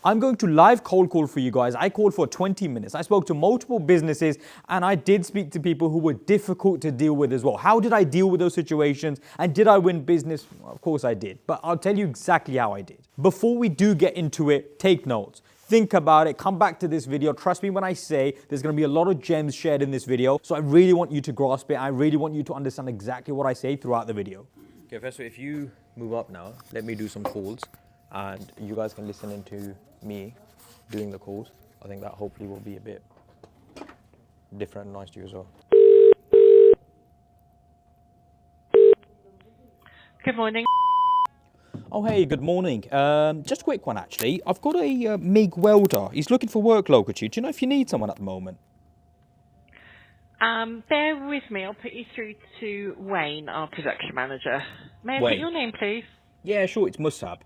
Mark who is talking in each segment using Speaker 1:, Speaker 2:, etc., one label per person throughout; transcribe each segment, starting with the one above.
Speaker 1: I'm going to live cold call for you guys. I called for 20 minutes. I spoke to multiple businesses and I did speak to people who were difficult to deal with as well. How did I deal with those situations and did I win business? Well, of course I did, but I'll tell you exactly how I did. Before we do get into it, take notes. Think about it, come back to this video. Trust me when I say there's going to be a lot of gems shared in this video. So I really want you to grasp it. I really want you to understand exactly what I say throughout the video. Okay, first, if you move up now, let me do some calls and you guys can listen into me doing the calls. I think that hopefully will be a bit different and nice to you as well.
Speaker 2: Good morning.
Speaker 1: Oh, hey, good morning. Just a quick one, actually. I've got a MIG welder. He's looking for work local to you. Do you know if you need someone at the moment?
Speaker 2: Bear with me. I'll put you through to Wayne, our production manager. May I
Speaker 1: Wayne.
Speaker 2: get your name, please?
Speaker 1: Yeah, sure, it's Musab.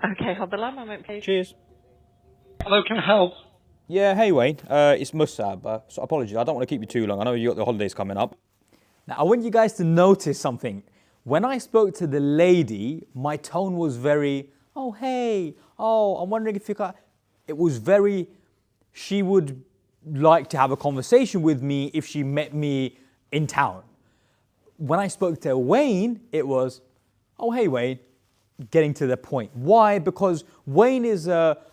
Speaker 2: Okay, hold the line a moment, please.
Speaker 1: Cheers.
Speaker 3: Hello, can I help?
Speaker 1: Yeah, hey, Wayne. It's Musab. So apologies, I don't want to keep you too long. I know you got the holidays coming up. Now, I want you guys to notice something. When I spoke to the lady, my tone was very, oh, hey, oh, I'm wondering if you got... It was very, she would like to have a conversation with me if she met me in town. When I spoke to Wayne, it was, oh, hey, Wayne, getting to the point. Why? Because Wayne is,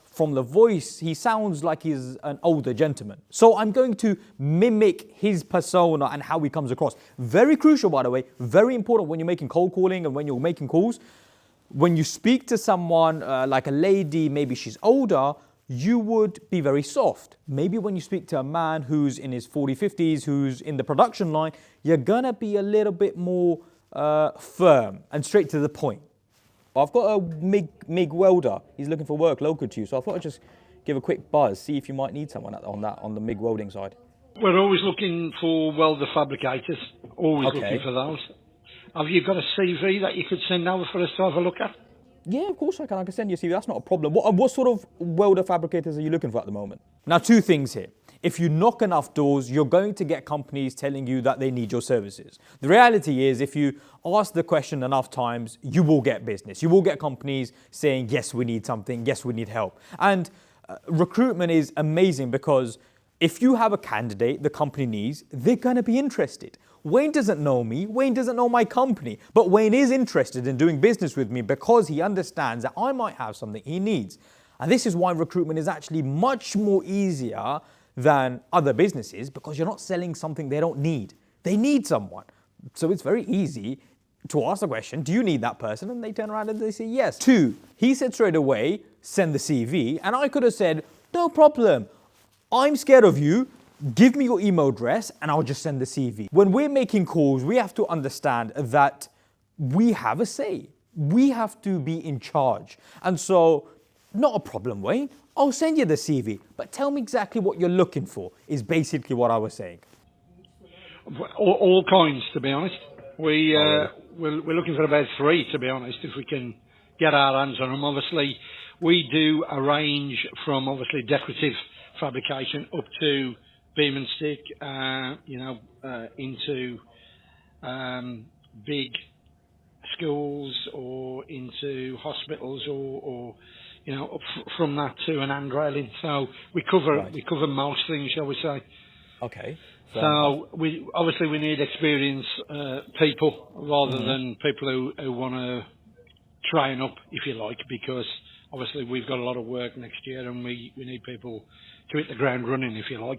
Speaker 1: from the voice, he sounds like he's an older gentleman. So I'm going to mimic his persona and how he comes across. Very crucial, by the way, very important when you're making cold calling and when you're making calls. When you speak to someone like a lady, maybe she's older, you would be very soft. Maybe when you speak to a man who's in his 40s, 50s, who's in the production line, you're gonna be a little bit more firm and straight to the point. I've got a MIG welder. He's looking for work local to you, so I thought I'd just give a quick buzz, see if you might need someone on the MIG welding side.
Speaker 3: We're always looking for welder fabricators, always looking for those. Have you got a CV that you could send over for us to have a look at?
Speaker 1: Yeah, of course I can. I can send you a CV. That's not a problem. What sort of welder fabricators are you looking for at the moment? Now, two things here. If you knock enough doors, you're going to get companies telling you that they need your services. The reality is, if you ask the question enough times, you will get business. You will get companies saying, yes, we need something. Yes, we need help. And recruitment is amazing because if you have a candidate the company needs, they're going to be interested. Wayne doesn't know me. Wayne doesn't know my company. But Wayne is interested in doing business with me because he understands that I might have something he needs. And this is why recruitment is actually much more easier than other businesses, because you're not selling something they don't need. They need someone. So it's very easy to ask the question, do you need that person? And they turn around and they say yes. Two, he said straight away, send the CV. And I could have said, no problem. I'm scared of you. Give me your email address and I'll just send the CV. When we're making calls, we have to understand that we have a say. We have to be in charge. And so, not a problem, Wayne. I'll send you the CV, but tell me exactly what you're looking for, is basically what I was saying.
Speaker 3: All kinds, to be honest. We're looking for about 3, to be honest, if we can get our hands on them. Obviously, we do a range from obviously decorative fabrication up to beam and stick, into big schools or into hospitals or from that to an hand railing. So we cover most things, shall we say.
Speaker 1: Okay.
Speaker 3: So we need experienced people rather than people who want to train up, if you like, because obviously we've got a lot of work next year and we need people to hit the ground running, if you like.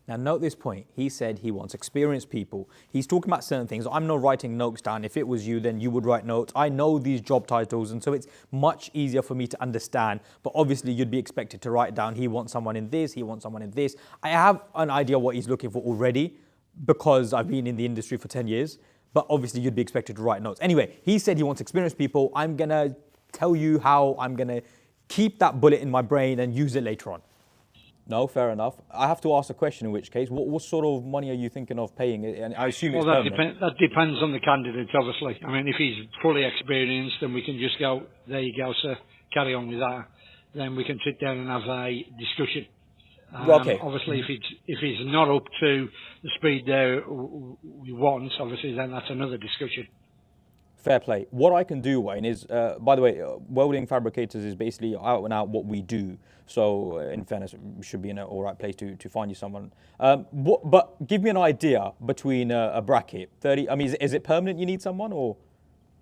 Speaker 1: Now note this point. He said he wants experienced people. He's talking about certain things. I'm not writing notes down. If it was you, then you would write notes. I know these job titles, and so it's much easier for me to understand. But obviously you'd be expected to write down, he wants someone in this, he wants someone in this. I have an idea what he's looking for already because I've been in the industry for 10 years. But obviously you'd be expected to write notes. Anyway, he said he wants experienced people. I'm going to tell you how I'm going to keep that bullet in my brain and use it later on. No, fair enough. I have to ask a question in which case. What sort of money are you thinking of paying? And I assume it's permanent.
Speaker 3: That depends on the candidate, obviously. I mean, if he's fully experienced, then we can just go, there you go, sir, carry on with that. Then we can sit down and have a discussion.
Speaker 1: Okay.
Speaker 3: Obviously, if he's not up to the speed there we want, obviously, then that's another discussion.
Speaker 1: Fair play. What I can do, Wayne, is, by the way, welding fabricators is basically out and out what we do. So, in fairness, we should be in an all right place to find you someone. But give me an idea between a bracket, 30. I mean, is it permanent you need someone, or?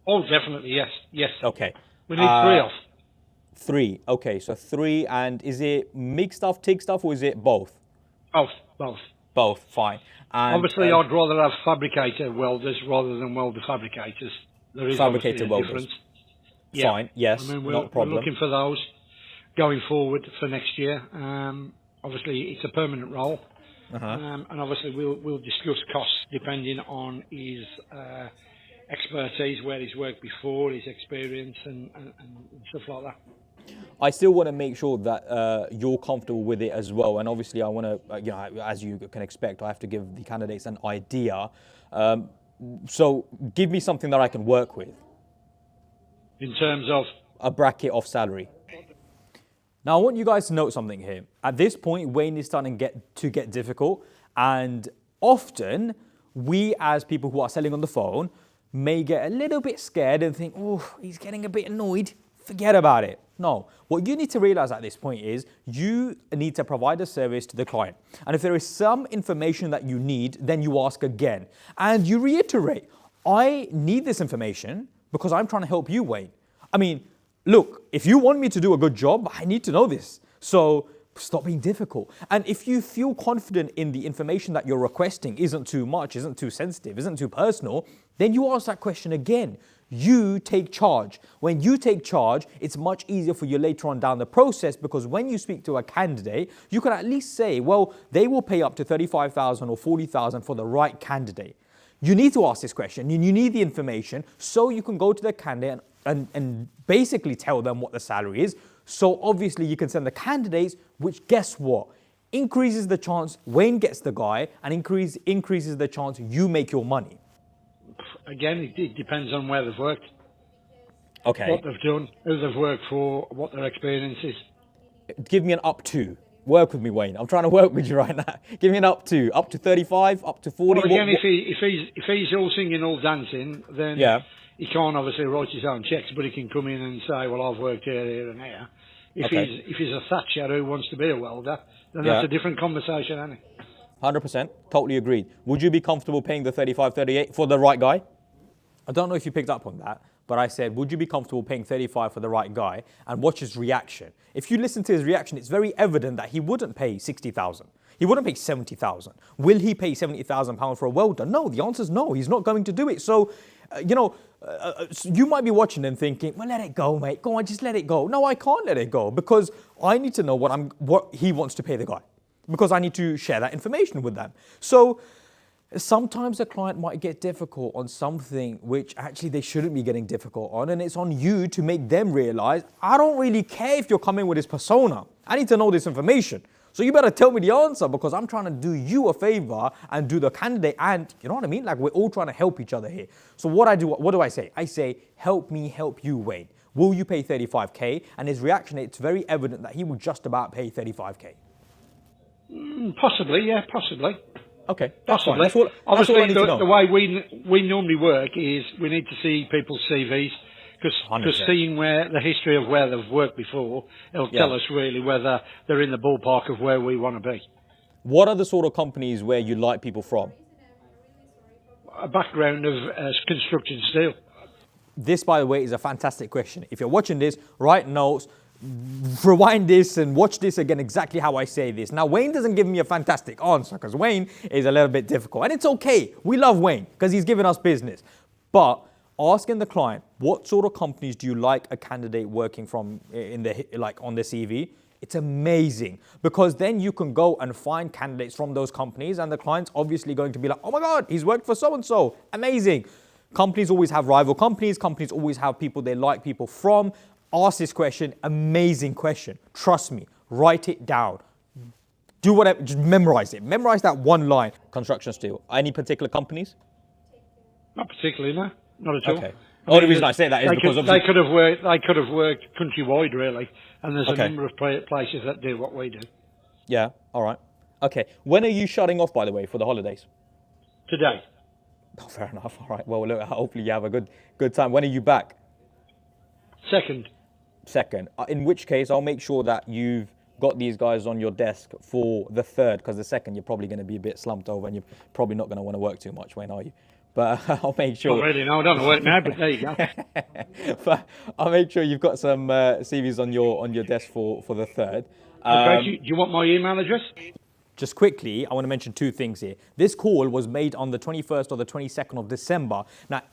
Speaker 3: Oh, definitely, yes, yes.
Speaker 1: Okay.
Speaker 3: We need 3 off.
Speaker 1: 3. Okay, so 3, and is it MIG stuff, TIG stuff, or is it both?
Speaker 3: Both.
Speaker 1: Both, fine. And,
Speaker 3: obviously, I'd rather have fabricator welders rather than welder fabricators. There is
Speaker 1: Fabricator
Speaker 3: obviously a
Speaker 1: welders.
Speaker 3: difference. Yeah.
Speaker 1: Fine, yes,
Speaker 3: I mean,
Speaker 1: not a problem.
Speaker 3: we're looking for those going forward for next year. Obviously, it's a permanent role. And obviously, we'll discuss costs depending on his expertise, where he's worked before, his experience, and stuff like that.
Speaker 1: I still want to make sure that you're comfortable with it as well. And obviously, I want to, as you can expect, I have to give the candidates an idea. So give me something that I can work with.
Speaker 3: In terms of?
Speaker 1: A bracket of salary. Now, I want you guys to note something here. At this point, Wayne is starting to get difficult. And often, we as people who are selling on the phone may get a little bit scared and think, oh, he's getting a bit annoyed. Forget about it. No, what you need to realize at this point is you need to provide a service to the client. And if there is some information that you need, then you ask again. And you reiterate, I need this information because I'm trying to help you, Wayne. I mean, look, if you want me to do a good job, I need to know this. So stop being difficult. And if you feel confident in the information that you're requesting isn't too much, isn't too sensitive, isn't too personal, then you ask that question again. You take charge. When you take charge, it's much easier for you later on down the process, because when you speak to a candidate, you can at least say, well, they will pay up to 35,000 or 40,000 for the right candidate. You need to ask this question and you need the information so you can go to the candidate and basically tell them what the salary is. So obviously you can send the candidates, which guess what? Increases the chance Wayne gets the guy and increases the chance you make your money.
Speaker 3: Again, it depends on where they've worked.
Speaker 1: Okay.
Speaker 3: What they've done, who they've worked for, what their experience is.
Speaker 1: Give me an up to. Work with me, Wayne. I'm trying to work with you right now. Give me an up to 35, up to 40.
Speaker 3: Well, again, if he's all singing, all dancing, then he can't obviously write his own checks, but he can come in and say, well, I've worked here, and here. If he's a Thatcher who wants to be a welder, then that's a different conversation, isn't it?
Speaker 1: 100%, totally agreed. Would you be comfortable paying the 35, 38 for the right guy? I don't know if you picked up on that, but I said, would you be comfortable paying 35 for the right guy? And watch his reaction. If you listen to his reaction, it's very evident that he wouldn't pay 60,000. He wouldn't pay 70,000. Will he pay 70,000 pounds for a welder? No, the answer is no. He's not going to do it. So, you might be watching and thinking, well, let it go, mate. Go on, just let it go. No, I can't let it go because I need to know what he wants to pay the guy, because I need to share that information with them. So sometimes a client might get difficult on something which actually they shouldn't be getting difficult on, and it's on you to make them realize, I don't really care if you're coming with this persona. I need to know this information. So you better tell me the answer, because I'm trying to do you a favor and do the candidate, and you know what I mean? Like, we're all trying to help each other here. So what do I say? I say, help me help you, Wayne. Will you pay 35K? And his reaction, it's very evident that he will just about pay 35K.
Speaker 3: Possibly, yeah, possibly.
Speaker 1: Okay, that's
Speaker 3: possibly.
Speaker 1: Fine.
Speaker 3: Obviously, the way we normally work is we need to see people's CVs, because seeing where the history of where they've worked before, it'll tell us really whether they're in the ballpark of where we want to be.
Speaker 1: What are the sort of companies where you like people from?
Speaker 3: A background of construction steel.
Speaker 1: This, by the way, is a fantastic question. If you're watching this, write notes, rewind this and watch this again exactly how I say this. Now, Wayne doesn't give me a fantastic answer because Wayne is a little bit difficult. And it's okay. We love Wayne because he's giving us business. But asking the client, what sort of companies do you like a candidate working from on the CV? It's amazing, because then you can go and find candidates from those companies, and the client's obviously going to be like, oh my God, he's worked for so-and-so. Amazing. Companies always have rival companies. Companies always have people they like people from. Ask this question. Amazing question. Trust me. Write it down. Do whatever. Just memorize it. Memorize that one line. Construction steel. Any particular companies?
Speaker 3: Not particularly, no. Not at all.
Speaker 1: Okay. The only reason I say that is because
Speaker 3: they could have worked countrywide, really, and there's a number of places that do what we do.
Speaker 1: Yeah. All right. Okay. When are you shutting off, by the way, for the holidays?
Speaker 3: Today.
Speaker 1: Oh, fair enough. All right. Well, look, hopefully you have a good time. When are you back?
Speaker 3: Second.
Speaker 1: Second. In which case, I'll make sure that you've got these guys on your desk for the third, because the second you're probably going to be a bit slumped over and you're probably not going to want to work too much, Wayne, are you? But I'll make sure.
Speaker 3: Not really, no, I don't know work now, but there you go.
Speaker 1: But I'll make sure you've got some CVs on your desk for the third.
Speaker 3: Okay, do you want my email address?
Speaker 1: Just quickly, I want to mention two things here. This call was made on the 21st or the 22nd of December. Now,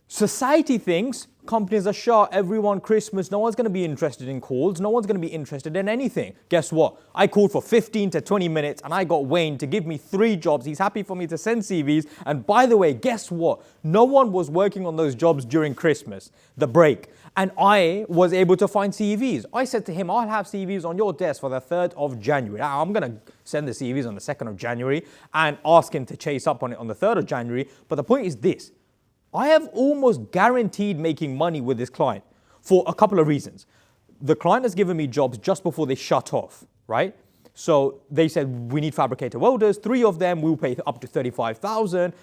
Speaker 1: society thinks companies are shut, everyone Christmas, no one's going to be interested in calls, no one's going to be interested in anything. Guess what? I called for 15 to 20 minutes and I got Wayne to give me 3 jobs. He's happy for me to send CVs. And by the way, guess what? No one was working on those jobs during Christmas, the break. And I was able to find CVs. I said to him, I'll have CVs on your desk for the 3rd of January. Now, I'm going to send the CVs on the 2nd of January and ask him to chase up on it on the 3rd of January. But the point is this. I have almost guaranteed making money with this client for a couple of reasons. The client has given me jobs just before they shut off, right? So they said, we need fabricator welders. 3 of them, we'll pay up to 35,000.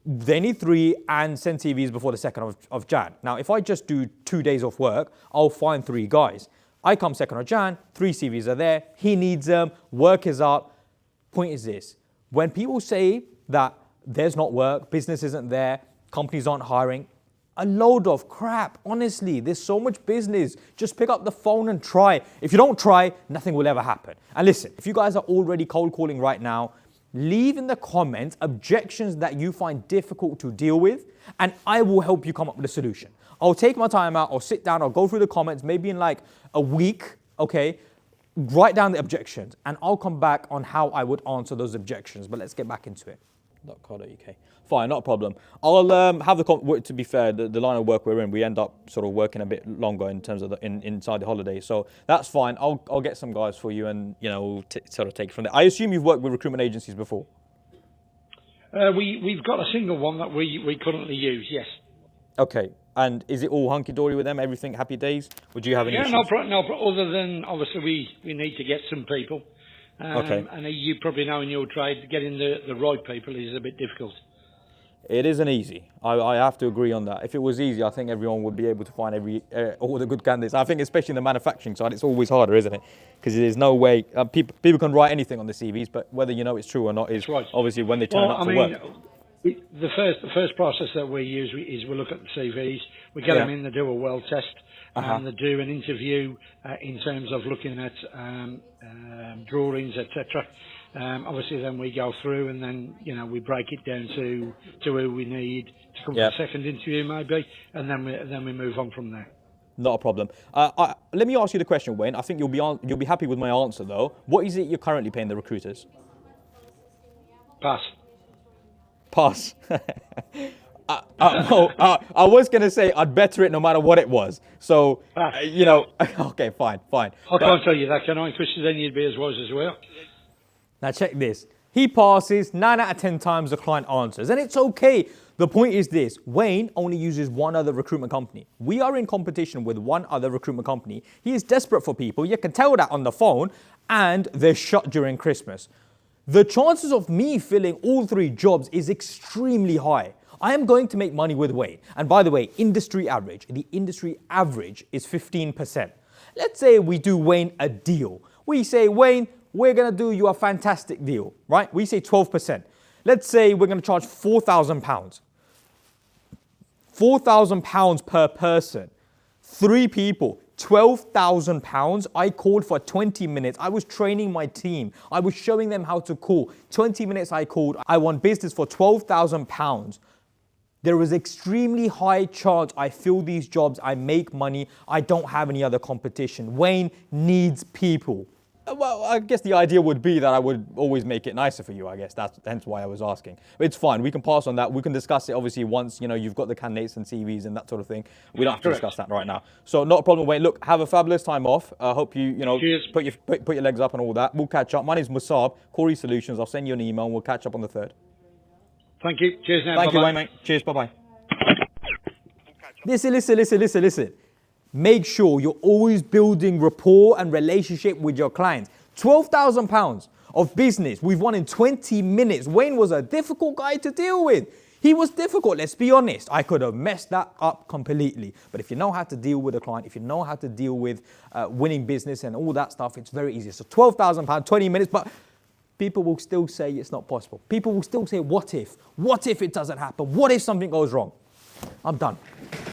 Speaker 1: They need 3 and send CVs before the 2nd of Jan. Now, if I just do 2 days of work, I'll find 3 guys. I come 2nd of Jan, 3 CVs are there. He needs them, work is up. Point is this, when people say that there's not work, business isn't there, companies aren't hiring, a load of crap. Honestly, there's so much business. Just pick up the phone and try. If you don't try, nothing will ever happen. And listen, if you guys are already cold calling right now, leave in the comments objections that you find difficult to deal with, and I will help you come up with a solution. I'll take my time out, I'll sit down, I'll go through the comments, maybe in like a week, okay? Write down the objections, and I'll come back on how I would answer those objections. But let's get back into it. .co.uk. Fine, not a problem. I'll have to be fair, the line of work we're in, we end up sort of working a bit longer in terms of inside the holidays. So that's fine. I'll get some guys for you and, sort of take it from there. I assume you've worked with recruitment agencies before?
Speaker 3: We've got a single one that we currently use, yes.
Speaker 1: Okay. And is it all hunky-dory with them? Everything happy days? Would you have any issues?
Speaker 3: No, other than obviously we need to get some people.
Speaker 1: Okay.
Speaker 3: And you probably know in your trade, getting the right people is a bit difficult.
Speaker 1: It isn't easy. I have to agree on that. If it was easy, I think everyone would be able to find all the good candidates. I think especially in the manufacturing side, it's always harder, isn't it? Because there's no way, people can write anything on the CVs, but whether you know it's true or not is right. Obviously when they turn up to work.
Speaker 3: The first process that we use is we look at the CVs, we get them in, they do a weld test, and they do an interview in terms of looking at drawings, etc. Obviously, then we go through and then we break it down to who we need to come for the second interview, maybe, and then we move on from there.
Speaker 1: Not a problem. Let me ask you the question, Wayne. I think you'll be happy with my answer, though. What is it you're currently paying the recruiters?
Speaker 3: Pass.
Speaker 1: I was going to say I'd better it no matter what it was. So, okay, fine.
Speaker 3: I can't tell you that, can I? Because then you'd be as wise as well.
Speaker 1: Now check this. He passes 9 out of 10 times the client answers, and it's okay. The point is this, Wayne only uses one other recruitment company. We are in competition with one other recruitment company. He is desperate for people. You can tell that on the phone, and they're shut during Christmas. The chances of me filling all 3 jobs is extremely high. I am going to make money with Wayne. And by the way, the industry average is 15%. Let's say we do Wayne a deal. We say, Wayne, we're going to do you a fantastic deal, right? We say 12%. Let's say we're going to charge £4,000. £4,000 per person. 3 people. £12,000. I called for 20 minutes. I was training my team. I was showing them how to call. 20 minutes I called. I won business for £12,000. There is extremely high chance I fill these jobs. I make money. I don't have any other competition. Wayne needs people. Well, I guess the idea would be that I would always make it nicer for you, I guess. That's hence why I was asking. But it's fine. We can pass on that. We can discuss it, obviously, once, you've got the candidates and CVs and that sort of thing. We don't have to discuss that right now. So not a problem, Wayne. Look, have a fabulous time off. I hope you, put your legs up and all that. We'll catch up. My name's Musab, Corey Solutions. I'll send you an email and we'll catch up on the 3rd.
Speaker 3: Thank you. Cheers now.
Speaker 1: Thank you, Wayne, mate. Cheers. Bye-bye. Listen. Make sure you're always building rapport and relationship with your clients. £12,000 of business we've won in 20 minutes. Wayne was a difficult guy to deal with. He was difficult, let's be honest. I could have messed that up completely. But if you know how to deal with a client, if you know how to deal with winning business and all that stuff, it's very easy. So £12,000, 20 minutes, but people will still say it's not possible. People will still say, what if? What if it doesn't happen? What if something goes wrong? I'm done.